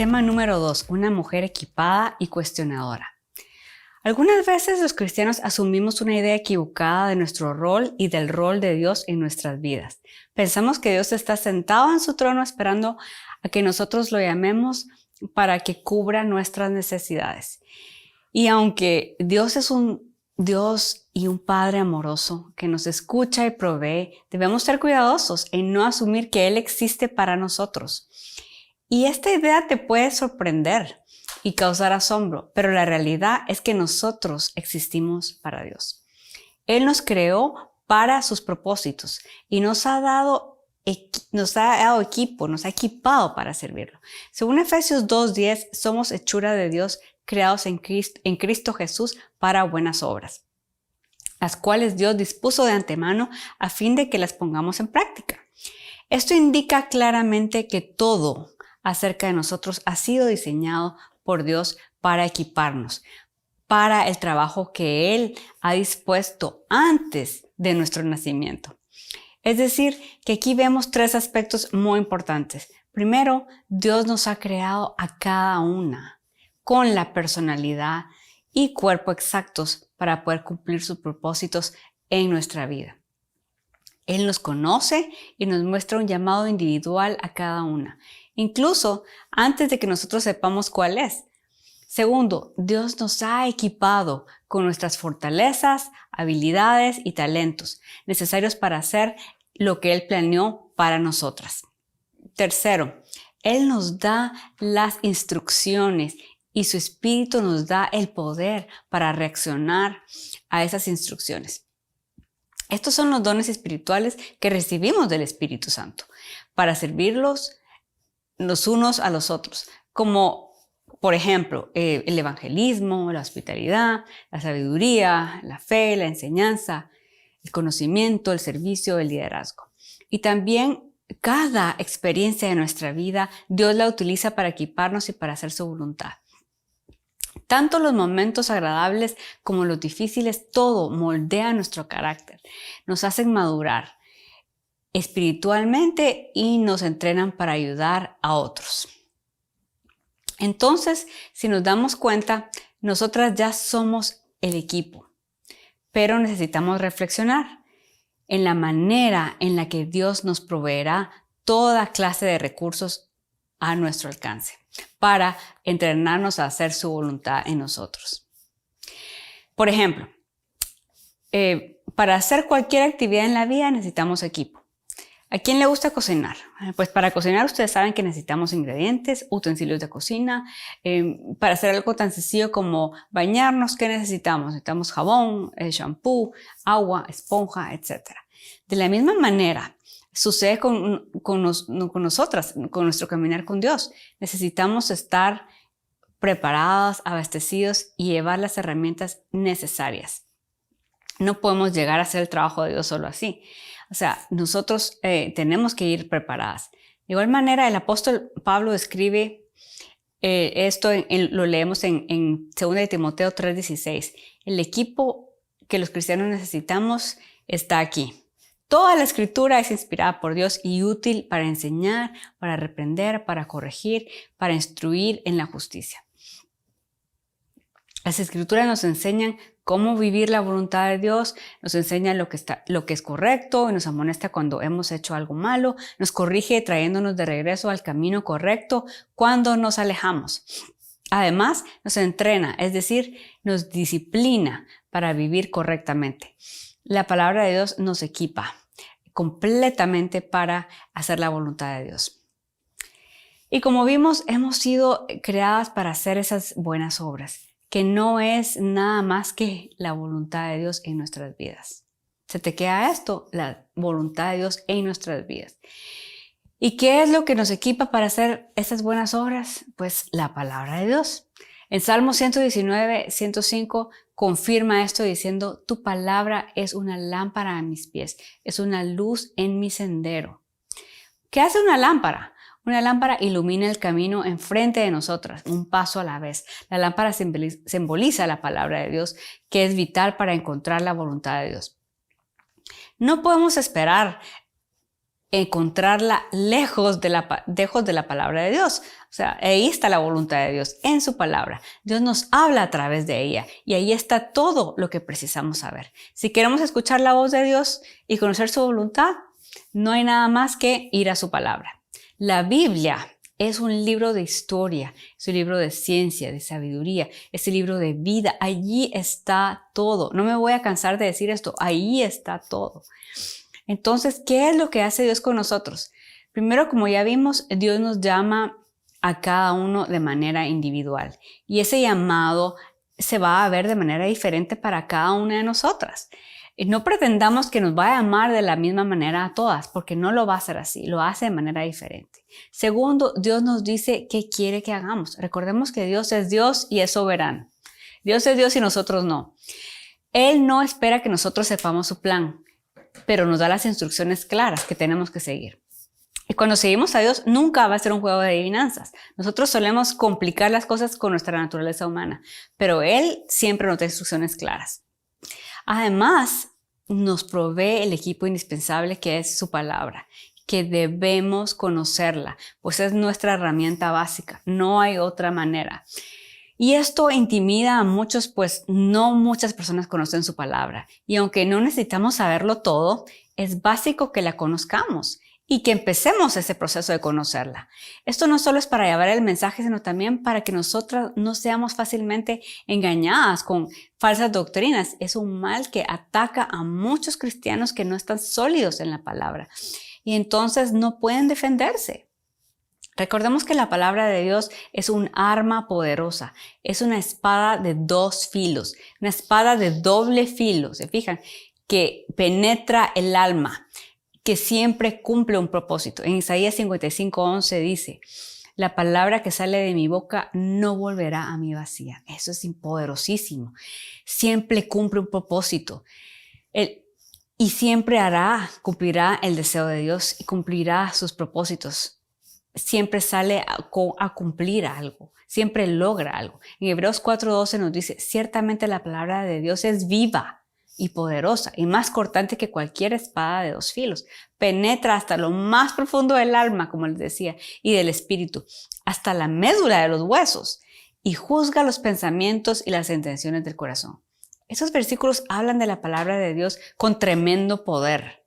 Tema número 2. Una mujer equipada y cuestionadora. Algunas veces los cristianos asumimos una idea equivocada de nuestro rol y del rol de Dios en nuestras vidas. Pensamos que Dios está sentado en su trono esperando a que nosotros lo llamemos para que cubra nuestras necesidades. Y aunque Dios es un Dios y un Padre amoroso que nos escucha y provee, debemos ser cuidadosos en no asumir que Él existe para nosotros. Y esta idea te puede sorprender y causar asombro, pero la realidad es que nosotros existimos para Dios. Él nos creó para sus propósitos y nos ha equipado para servirlo. Según Efesios 2:10, somos hechura de Dios, creados en Cristo Jesús para buenas obras, las cuales Dios dispuso de antemano a fin de que las pongamos en práctica. Esto indica claramente que todo acerca de nosotros ha sido diseñado por Dios para equiparnos, para el trabajo que Él ha dispuesto antes de nuestro nacimiento. Es decir, que aquí vemos tres aspectos muy importantes. Primero, Dios nos ha creado a cada una con la personalidad y cuerpo exactos para poder cumplir sus propósitos en nuestra vida. Él nos conoce y nos muestra un llamado individual a cada una, incluso antes de que nosotros sepamos cuál es. Segundo, Dios nos ha equipado con nuestras fortalezas, habilidades y talentos necesarios para hacer lo que Él planeó para nosotras. Tercero, Él nos da las instrucciones y su Espíritu nos da el poder para reaccionar a esas instrucciones. Estos son los dones espirituales que recibimos del Espíritu Santo para servirlos los unos a los otros, como por ejemplo el evangelismo, la hospitalidad, la sabiduría, la fe, la enseñanza, el conocimiento, el servicio, el liderazgo. Y también cada experiencia de nuestra vida Dios la utiliza para equiparnos y para hacer su voluntad. Tanto los momentos agradables como los difíciles, todo moldea nuestro carácter, nos hacen madurar espiritualmente y nos entrenan para ayudar a otros. Entonces, si nos damos cuenta, nosotras ya somos el equipo, pero necesitamos reflexionar en la manera en la que Dios nos proveerá toda clase de recursos a nuestro alcance para entrenarnos a hacer su voluntad en nosotros. Por ejemplo, para hacer cualquier actividad en la vida necesitamos equipo. ¿A quién le gusta cocinar? Pues para cocinar ustedes saben que necesitamos ingredientes, utensilios de cocina. Para hacer algo tan sencillo como bañarnos, ¿qué necesitamos? Necesitamos jabón, shampoo, agua, esponja, etc. De la misma manera, sucede con nosotras, con nuestro caminar con Dios. Necesitamos estar preparados, abastecidos y llevar las herramientas necesarias. No podemos llegar a hacer el trabajo de Dios solo así. O sea, nosotros tenemos que ir preparadas. De igual manera, el apóstol Pablo escribe esto, lo leemos en 2 Timoteo 3:16. El equipo que los cristianos necesitamos está aquí. Toda la escritura es inspirada por Dios y útil para enseñar, para reprender, para corregir, para instruir en la justicia. Las escrituras nos enseñan cómo vivir la voluntad de Dios, nos enseñan lo que es correcto y nos amonesta cuando hemos hecho algo malo, nos corrige trayéndonos de regreso al camino correcto cuando nos alejamos. Además, nos entrena, es decir, nos disciplina para vivir correctamente. La palabra de Dios nos equipa completamente para hacer la voluntad de Dios. Y como vimos, hemos sido creadas para hacer esas buenas obras, que no es nada más que la voluntad de Dios en nuestras vidas. ¿Se te queda esto? La voluntad de Dios en nuestras vidas. ¿Y qué es lo que nos equipa para hacer esas buenas obras? Pues la palabra de Dios. En Salmo 119, 105 confirma esto diciendo: tu palabra es una lámpara a mis pies, es una luz en mi sendero. ¿Qué hace una lámpara? Una lámpara ilumina el camino enfrente de nosotras, un paso a la vez. La lámpara simboliza la palabra de Dios, que es vital para encontrar la voluntad de Dios. No podemos esperar encontrarla lejos de la palabra de Dios. O sea, ahí está la voluntad de Dios, en su palabra. Dios nos habla a través de ella y ahí está todo lo que precisamos saber. Si queremos escuchar la voz de Dios y conocer su voluntad, no hay nada más que ir a su palabra. La Biblia es un libro de historia, es un libro de ciencia, de sabiduría, es un libro de vida. Allí está todo. No me voy a cansar de decir esto, ahí está todo. Entonces, ¿qué es lo que hace Dios con nosotros? Primero, como ya vimos, Dios nos llama a cada uno de manera individual y ese llamado se va a ver de manera diferente para cada una de nosotras. No pretendamos que nos vaya a amar de la misma manera a todas, porque no lo va a hacer así, lo hace de manera diferente. Segundo, Dios nos dice qué quiere que hagamos. Recordemos que Dios es Dios y es soberano. Dios es Dios y nosotros no. Él no espera que nosotros sepamos su plan, pero nos da las instrucciones claras que tenemos que seguir. Y cuando seguimos a Dios, nunca va a ser un juego de adivinanzas. Nosotros solemos complicar las cosas con nuestra naturaleza humana, pero Él siempre nos da instrucciones claras. Además, nos provee el equipo indispensable que es su palabra, que debemos conocerla, pues es nuestra herramienta básica, no hay otra manera. Y esto intimida a muchos, pues no muchas personas conocen su palabra. Y aunque no necesitamos saberlo todo, es básico que la conozcamos y que empecemos ese proceso de conocerla. Esto no solo es para llevar el mensaje, sino también para que nosotras no seamos fácilmente engañadas con falsas doctrinas. Es un mal que ataca a muchos cristianos que no están sólidos en la palabra y entonces no pueden defenderse. Recordemos que la palabra de Dios es un arma poderosa, es una espada de dos filos, una espada de doble filo, ¿se fijan? Que penetra el alma, que siempre cumple un propósito. En Isaías 55:11 dice, la palabra que sale de mi boca no volverá a mí vacía. Eso es poderosísimo. Siempre cumple un propósito. Y siempre cumplirá el deseo de Dios y cumplirá sus propósitos. Siempre sale a cumplir algo, siempre logra algo. En Hebreos 4:12 nos dice, ciertamente la palabra de Dios es viva y poderosa y más cortante que cualquier espada de dos filos. Penetra hasta lo más profundo del alma, como les decía, y del espíritu, hasta la médula de los huesos y juzga los pensamientos y las intenciones del corazón. Esos versículos hablan de la palabra de Dios con tremendo poder.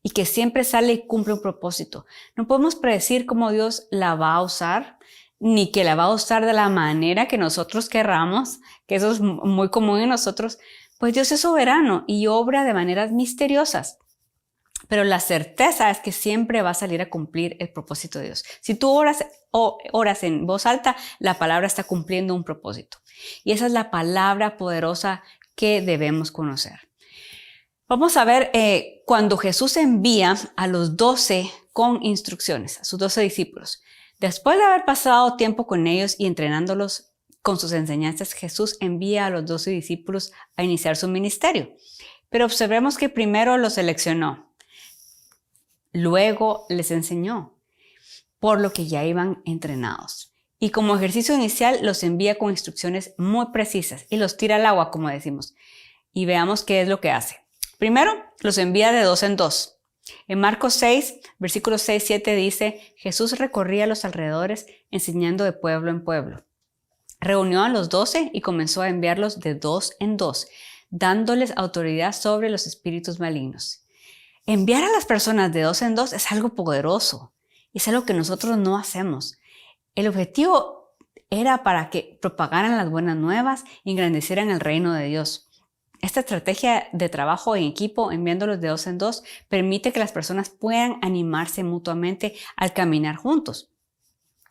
Y que siempre sale y cumple un propósito. No podemos predecir cómo Dios la va a usar, ni que la va a usar de la manera que nosotros querramos, que eso es muy común en nosotros, pues Dios es soberano y obra de maneras misteriosas. Pero la certeza es que siempre va a salir a cumplir el propósito de Dios. Si tú oras en voz alta, la palabra está cumpliendo un propósito. Y esa es la palabra poderosa que debemos conocer. Vamos a ver cuando Jesús envía a los 12 con instrucciones, a sus 12 discípulos. Después de haber pasado tiempo con ellos y entrenándolos con sus enseñanzas, Jesús envía a los 12 discípulos a iniciar su ministerio. Pero observemos que primero los seleccionó, luego les enseñó, por lo que ya iban entrenados. Y como ejercicio inicial los envía con instrucciones muy precisas y los tira al agua, como decimos. Y veamos qué es lo que hace. Primero, los envía de 2 en 2. En Marcos 6, versículos 6-7 dice, Jesús recorría los alrededores enseñando de pueblo en pueblo. Reunió a los 12 y comenzó a enviarlos de 2 en 2, dándoles autoridad sobre los espíritus malignos. Enviar a las personas de 2 en 2 es algo poderoso. Es algo que nosotros no hacemos. El objetivo era para que propagaran las buenas nuevas y engrandecieran el reino de Dios. Esta estrategia de trabajo en equipo, enviándolos de 2 en 2, permite que las personas puedan animarse mutuamente al caminar juntos.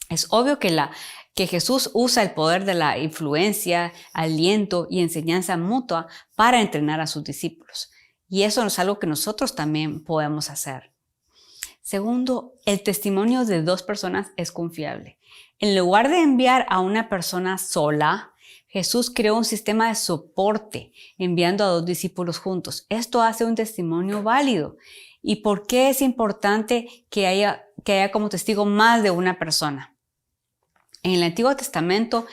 Es obvio que Jesús usa el poder de la influencia, aliento y enseñanza mutua para entrenar a sus discípulos. Y eso es algo que nosotros también podemos hacer. Segundo, el testimonio de 2 personas es confiable. En lugar de enviar a una persona sola, Jesús creó un sistema de soporte, enviando a 2 discípulos juntos. Esto hace un testimonio válido. ¿Y por qué es importante que haya como testigo más de una persona? En el Antiguo Testamento,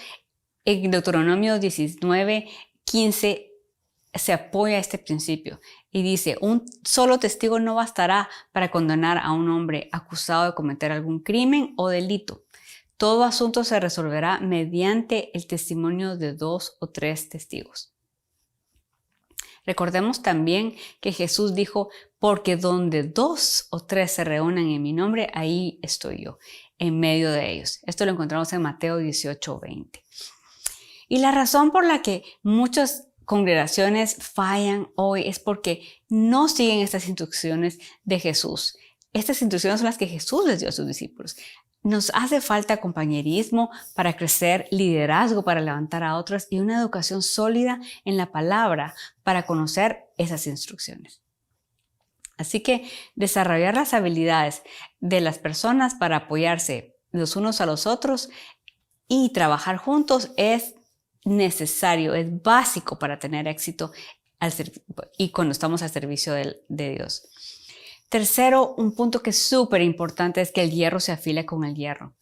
en Deuteronomio 19:15, se apoya a este principio y dice, un solo testigo no bastará para condenar a un hombre acusado de cometer algún crimen o delito. Todo asunto se resolverá mediante el testimonio de 2 o 3 testigos. Recordemos también que Jesús dijo, porque donde 2 o 3 se reúnan en mi nombre, ahí estoy yo, en medio de ellos. Esto lo encontramos en Mateo 18:20. Y la razón por la que muchas congregaciones fallan hoy es porque no siguen estas instrucciones de Jesús. Estas instrucciones son las que Jesús les dio a sus discípulos. Nos hace falta compañerismo para crecer, liderazgo para levantar a otros y una educación sólida en la palabra para conocer esas instrucciones. Así que desarrollar las habilidades de las personas para apoyarse los unos a los otros y trabajar juntos es necesario, es básico para tener éxito y cuando estamos al servicio de Dios. Tercero, un punto que es súper importante es que el hierro se afile con el hierro.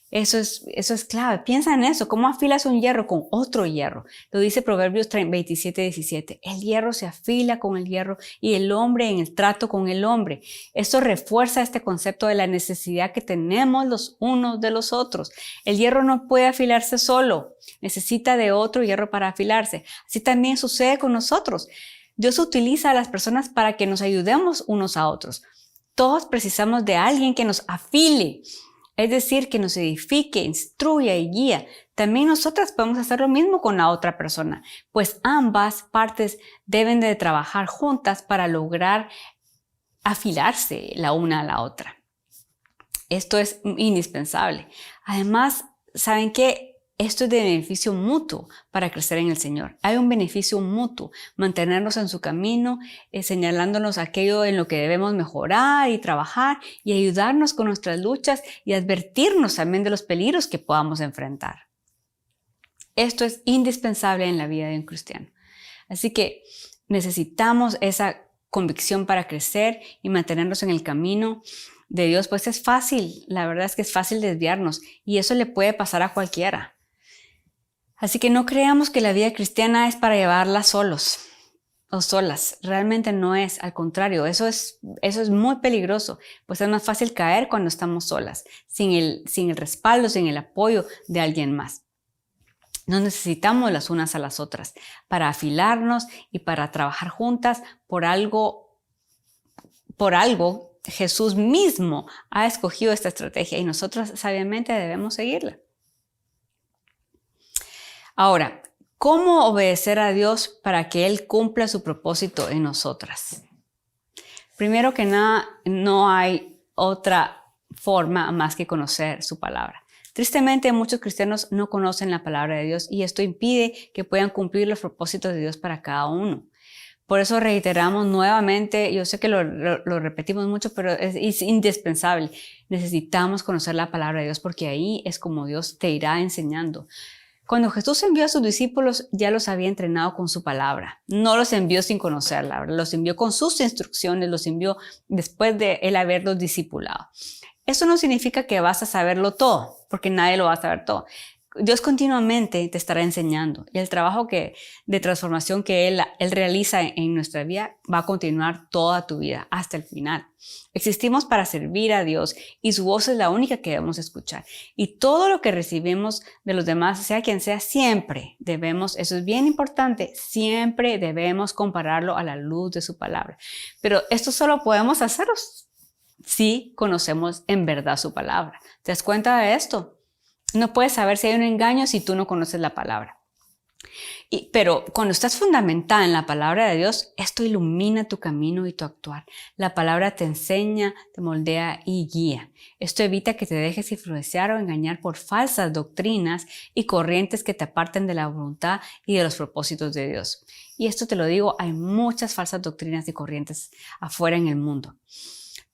Eso es clave. Piensa en eso. ¿Cómo afilas un hierro con otro hierro? Lo dice Proverbios 27:17. El hierro se afila con el hierro y el hombre en el trato con el hombre. Esto refuerza este concepto de la necesidad que tenemos los unos de los otros. El hierro no puede afilarse solo. Necesita de otro hierro para afilarse. Así también sucede con nosotros. Dios utiliza a las personas para que nos ayudemos unos a otros. Todos precisamos de alguien que nos afile. Es decir, que nos edifique, instruya y guía. También nosotras podemos hacer lo mismo con la otra persona, pues ambas partes deben de trabajar juntas para lograr afilarse la una a la otra. Esto es indispensable. Además, ¿saben qué? Esto es de beneficio mutuo para crecer en el Señor. Hay un beneficio mutuo, mantenernos en su camino, señalándonos aquello en lo que debemos mejorar y trabajar y ayudarnos con nuestras luchas y advertirnos también de los peligros que podamos enfrentar. Esto es indispensable en la vida de un cristiano. Así que necesitamos esa convicción para crecer y mantenernos en el camino de Dios, pues es fácil, la verdad es que es fácil desviarnos y eso le puede pasar a cualquiera. Así que no creamos que la vida cristiana es para llevarla solos o solas. Realmente no es, al contrario, eso es muy peligroso, pues es más fácil caer cuando estamos solas, sin el respaldo, sin el apoyo de alguien más. Nos necesitamos las unas a las otras para afilarnos y para trabajar juntas por algo. Jesús mismo ha escogido esta estrategia y nosotros sabiamente debemos seguirla. Ahora, ¿cómo obedecer a Dios para que Él cumpla su propósito en nosotras? Primero que nada, no hay otra forma más que conocer su palabra. Tristemente, muchos cristianos no conocen la palabra de Dios y esto impide que puedan cumplir los propósitos de Dios para cada uno. Por eso reiteramos nuevamente, yo sé que lo repetimos mucho, pero es indispensable. Necesitamos conocer la palabra de Dios porque ahí es como Dios te irá enseñando. Cuando Jesús envió a sus discípulos, ya los había entrenado con su palabra. No los envió sin conocerla, ¿verdad? Los envió con sus instrucciones, los envió después de él haberlos discipulado. Eso no significa que vas a saberlo todo, porque nadie lo va a saber todo. Dios continuamente te estará enseñando y el trabajo de transformación que Él realiza en nuestra vida va a continuar toda tu vida hasta el final. Existimos para servir a Dios y su voz es la única que debemos escuchar. Y todo lo que recibimos de los demás, sea quien sea, siempre debemos, eso es bien importante, siempre debemos compararlo a la luz de su palabra. Pero esto solo podemos hacerlo si conocemos en verdad su palabra. ¿Te das cuenta de esto? No puedes saber si hay un engaño si tú no conoces la palabra. Pero cuando estás fundamentada en la palabra de Dios, esto ilumina tu camino y tu actuar. La palabra te enseña, te moldea y guía. Esto evita que te dejes influenciar o engañar por falsas doctrinas y corrientes que te aparten de la voluntad y de los propósitos de Dios. Y esto te lo digo, hay muchas falsas doctrinas y corrientes afuera en el mundo.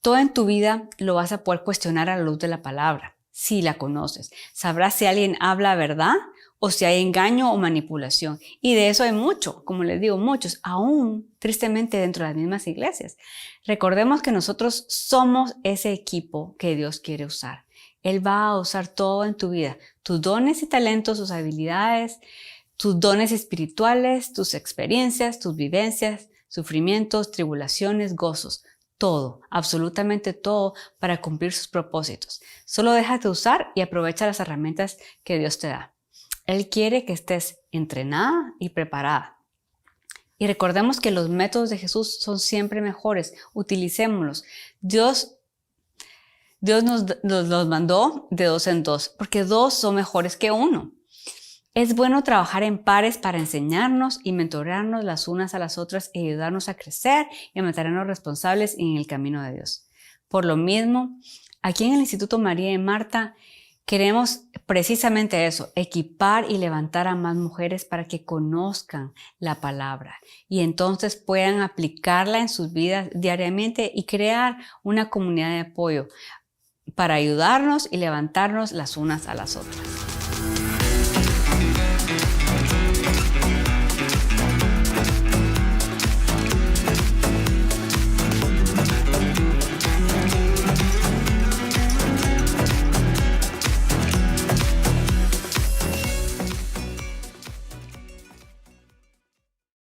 Todo en tu vida lo vas a poder cuestionar a la luz de la palabra. Si la conoces, sabrás si alguien habla verdad o si hay engaño o manipulación. Y de eso hay mucho, como les digo, muchos, aún tristemente dentro de las mismas iglesias. Recordemos que nosotros somos ese equipo que Dios quiere usar. Él va a usar todo en tu vida, tus dones y talentos, tus habilidades, tus dones espirituales, tus experiencias, tus vivencias, sufrimientos, tribulaciones, gozos. Todo, absolutamente todo para cumplir sus propósitos. Solo déjate usar y aprovecha las herramientas que Dios te da. Él quiere que estés entrenada y preparada. Y recordemos que los métodos de Jesús son siempre mejores. Utilicémoslos. Dios nos los mandó de 2 en 2, porque 2 son mejores que 1. Es bueno trabajar en pares para enseñarnos y mentorarnos las unas a las otras y ayudarnos a crecer y a mantenernos responsables en el camino de Dios. Por lo mismo, aquí en el Instituto María y Marta queremos precisamente eso, equipar y levantar a más mujeres para que conozcan la palabra y entonces puedan aplicarla en sus vidas diariamente y crear una comunidad de apoyo para ayudarnos y levantarnos las unas a las otras.